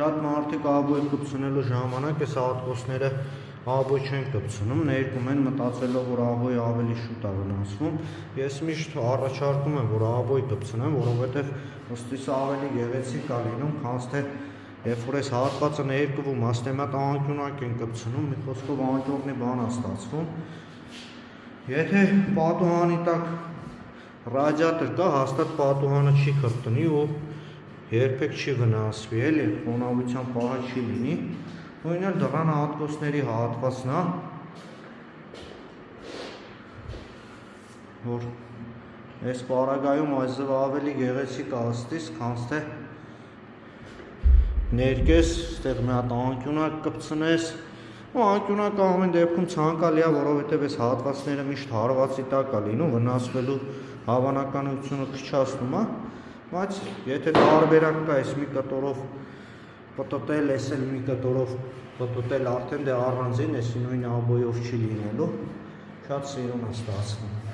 Շատ մարդիկ աբոյ կպցնելու ժամանակ այս հատկոցները աբոյ չեն կպցնում, ներկում են մտածելով, որ աբոյը ավելի շուտ է վնասվում։ Ես միշտ առաջարկում եմ, որ աբոյ կպցնեմ, որովհետև ըստիս ավելի գեղեցիկ է լինում, քան թե երբ որ այս հատվածը ներկվում, աստեմատ անկյունակ են կպցնում, մի խոսքով անկյունի բան է ստացվում։ Եթե պատուհանի տակ ռադիատոր կա, հաստատ պատուհանը չի խրտնի ու երբեք չի վնասվի, էլի խոնավության պահը չի լինի։ Նույնն էլ դռան հատկոցների հատվածն է, որ այս պարագայում այսօր ավելի գեղեցիկ է ըստիս, քան թե ներկես, այդտեղ մի հատ անկյունակ կպցնես, ու անկյունակը ամեն դեպքում ցանկալի է, որովհետև այս հատվածները միշտ հարվածի տակ է լինում, վնասվելու հավանականությունը քչացնում է, բայց եթե տարբերակ կա, այս մի կտորով պտտել, այս էլ մի կտորով պտտել, արդեն դե առանձին էսի նույն աբոյով չի լինելու, շատ սիրուն է ստացվում։